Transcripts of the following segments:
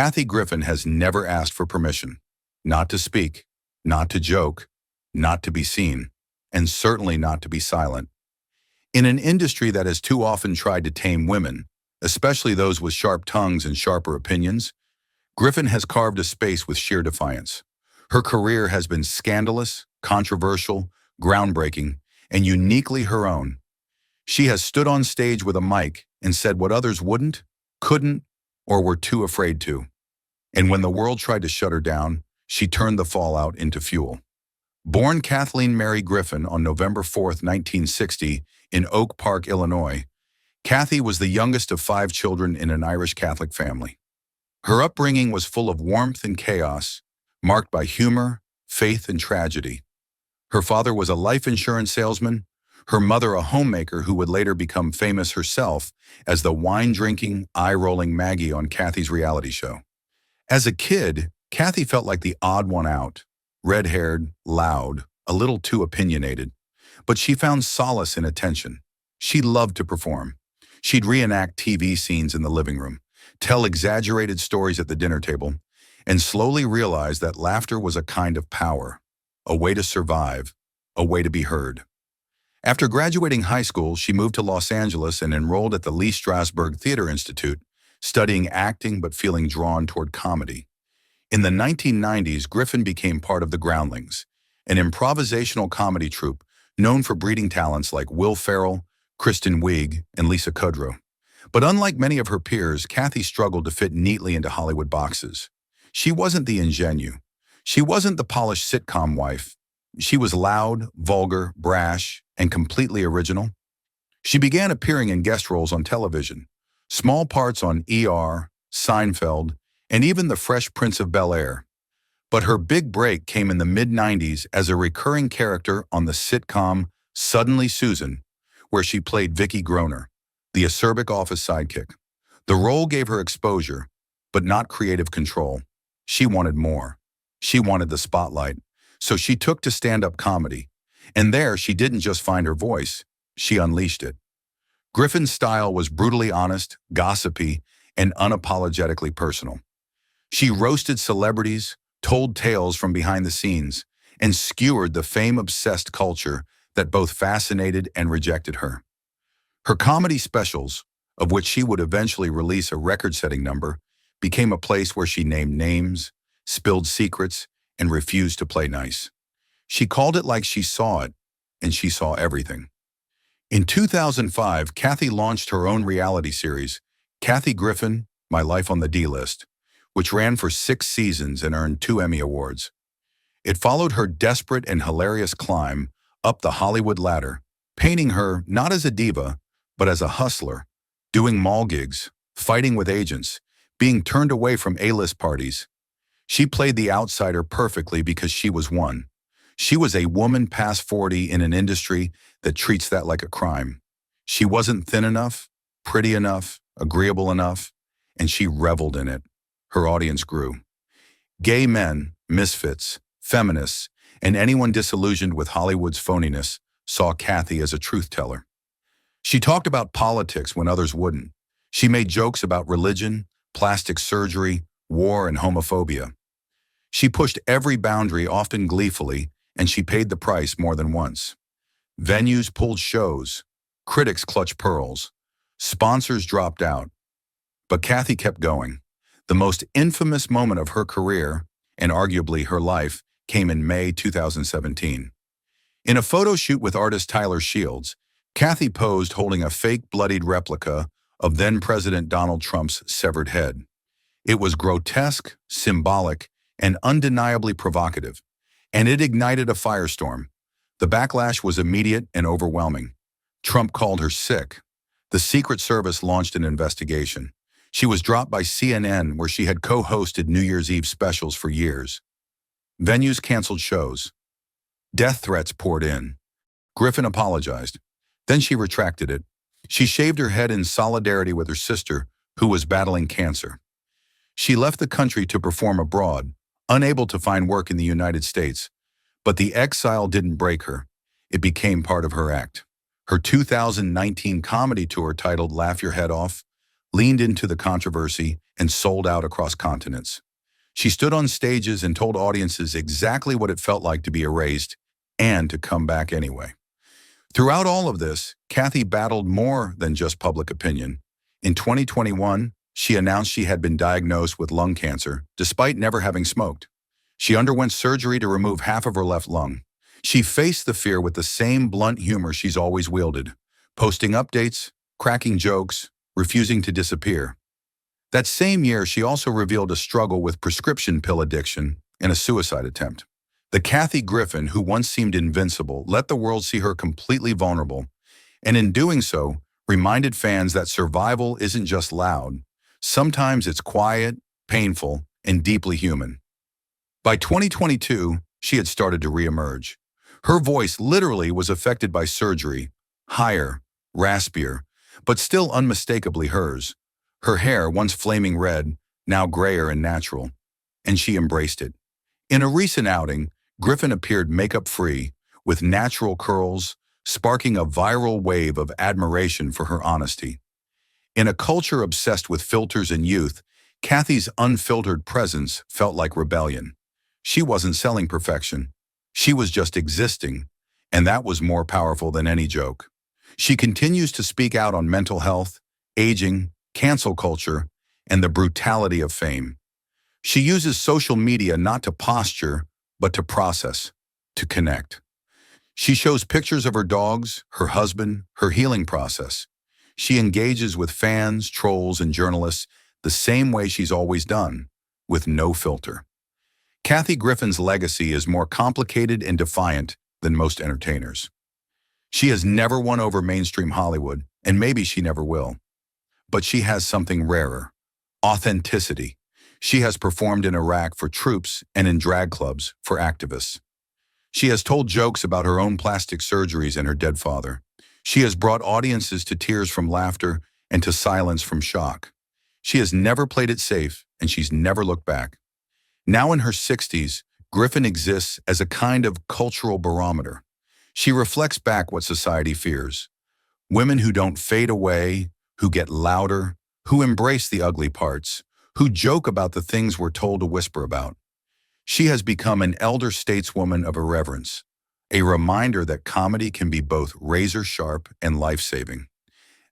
Kathy Griffin has never asked for permission. Not to speak, not to joke, not to be seen, and certainly not to be silent. In an industry that has too often tried to tame women, especially those with sharp tongues and sharper opinions, Griffin has carved a space with sheer defiance. Her career has been scandalous, controversial, groundbreaking, and uniquely her own. She has stood on stage with a mic and said what others wouldn't, couldn't, or were too afraid to. And when the world tried to shut her down, she turned the fallout into fuel. Born Kathleen Mary Griffin on November 4, 1960, in Oak Park, Illinois, Kathy was the youngest of 5 children in an Irish Catholic family. Her upbringing was full of warmth and chaos, marked by humor, faith, and tragedy. Her father was a life insurance salesman, her mother a homemaker who would later become famous herself as the wine-drinking, eye-rolling Maggie on Kathy's reality show. As a kid, Kathy felt like the odd one out, red-haired, loud, a little too opinionated. But she found solace in attention. She loved to perform. She'd reenact TV scenes in the living room, tell exaggerated stories at the dinner table, and slowly realize that laughter was a kind of power, a way to survive, a way to be heard. After graduating high school, she moved to Los Angeles and enrolled at the Lee Strasberg Theater Institute, studying acting but feeling drawn toward comedy. In the 1990s, Griffin became part of the Groundlings, an improvisational comedy troupe known for breeding talents like Will Ferrell, Kristen Wiig, and Lisa Kudrow. But unlike many of her peers, Kathy struggled to fit neatly into Hollywood boxes. She wasn't the ingenue. She wasn't the polished sitcom wife. She was loud, vulgar, brash, and completely original. She began appearing in guest roles on television, small parts on ER, Seinfeld, and even The Fresh Prince of Bel-Air. But her big break came in the mid-90s as a recurring character on the sitcom Suddenly Susan, where she played Vicki Groner, the acerbic office sidekick. The role gave her exposure, but not creative control. She wanted more. She wanted the spotlight, so she took to stand-up comedy. And there, she didn't just find her voice, she unleashed it. Griffin's style was brutally honest, gossipy, and unapologetically personal. She roasted celebrities, told tales from behind the scenes, and skewered the fame-obsessed culture that both fascinated and rejected her. Her comedy specials, of which she would eventually release a record-setting number, became a place where she named names, spilled secrets, and refused to play nice. She called it like she saw it, and she saw everything. In 2005, Kathy launched her own reality series, Kathy Griffin, My Life on the D-List, which ran for 6 seasons and earned 2 Emmy Awards. It followed her desperate and hilarious climb up the Hollywood ladder, painting her not as a diva, but as a hustler, doing mall gigs, fighting with agents, being turned away from A-list parties. She played the outsider perfectly because she was one. She was a woman past 40 in an industry that treats that like a crime. She wasn't thin enough, pretty enough, agreeable enough, and she reveled in it. Her audience grew. Gay men, misfits, feminists, and anyone disillusioned with Hollywood's phoniness saw Kathy as a truth teller. She talked about politics when others wouldn't. She made jokes about religion, plastic surgery, war, and homophobia. She pushed every boundary, often gleefully, and she paid the price more than once. Venues pulled shows, critics clutched pearls, sponsors dropped out. But Kathy kept going. The most infamous moment of her career, and arguably her life, came in May 2017. In a photo shoot with artist Tyler Shields, Kathy posed holding a fake bloodied replica of then-President Donald Trump's severed head. It was grotesque, symbolic, and undeniably provocative, and it ignited a firestorm. The backlash was immediate and overwhelming. Trump called her sick. The Secret Service launched an investigation. She was dropped by CNN, where she had co-hosted New Year's Eve specials for years. Venues canceled shows. Death threats poured in. Griffin apologized. Then she retracted it. She shaved her head in solidarity with her sister, who was battling cancer. She left the country to perform abroad, unable to find work in the United States. But the exile didn't break her. It became part of her act. Her 2019 comedy tour, titled Laugh Your Head Off, leaned into the controversy, and sold out across continents. She stood on stages and told audiences exactly what it felt like to be erased and to come back anyway. Throughout all of this, Kathy battled more than just public opinion. In 2021, she announced she had been diagnosed with lung cancer, despite never having smoked. She underwent surgery to remove half of her left lung. She faced the fear with the same blunt humor she's always wielded, posting updates, cracking jokes, refusing to disappear. That same year, she also revealed a struggle with prescription pill addiction and a suicide attempt. The Kathy Griffin, who once seemed invincible, let the world see her completely vulnerable, and in doing so, reminded fans that survival isn't just loud. Sometimes it's quiet, painful, and deeply human. By 2022, she had started to reemerge. Her voice literally was affected by surgery, higher, raspier, but still unmistakably hers. Her hair, once flaming red, now grayer and natural, and she embraced it. In a recent outing, Griffin appeared makeup-free, with natural curls, sparking a viral wave of admiration for her honesty. In a culture obsessed with filters and youth, Kathy's unfiltered presence felt like rebellion. She wasn't selling perfection. She was just existing, and that was more powerful than any joke. She continues to speak out on mental health, aging, cancel culture, and the brutality of fame. She uses social media not to posture, but to process, to connect. She shows pictures of her dogs, her husband, her healing process. She engages with fans, trolls, and journalists the same way she's always done, with no filter. Kathy Griffin's legacy is more complicated and defiant than most entertainers. She has never won over mainstream Hollywood, and maybe she never will. But she has something rarer: authenticity. She has performed in Iraq for troops and in drag clubs for activists. She has told jokes about her own plastic surgeries and her dead father. She has brought audiences to tears from laughter and to silence from shock. She has never played it safe, and she's never looked back. Now in her 60s, Griffin exists as a kind of cultural barometer. She reflects back what society fears: women who don't fade away, who get louder, who embrace the ugly parts, who joke about the things we're told to whisper about. She has become an elder stateswoman of irreverence, a reminder that comedy can be both razor-sharp and life-saving.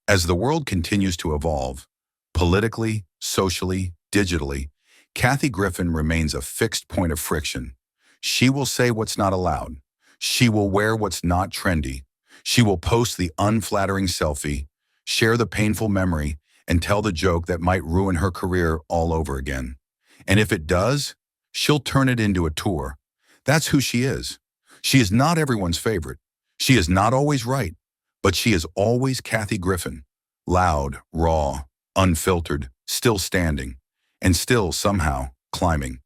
As the world continues to evolve, politically, socially, digitally, Kathy Griffin remains a fixed point of friction. She will say what's not allowed. She will wear what's not trendy. She will post the unflattering selfie, share the painful memory, and tell the joke that might ruin her career all over again. And if it does, she'll turn it into a tour. That's who she is. She is not everyone's favorite. She is not always right, but she is always Kathy Griffin. Loud, raw, unfiltered, still standing, and still somehow climbing.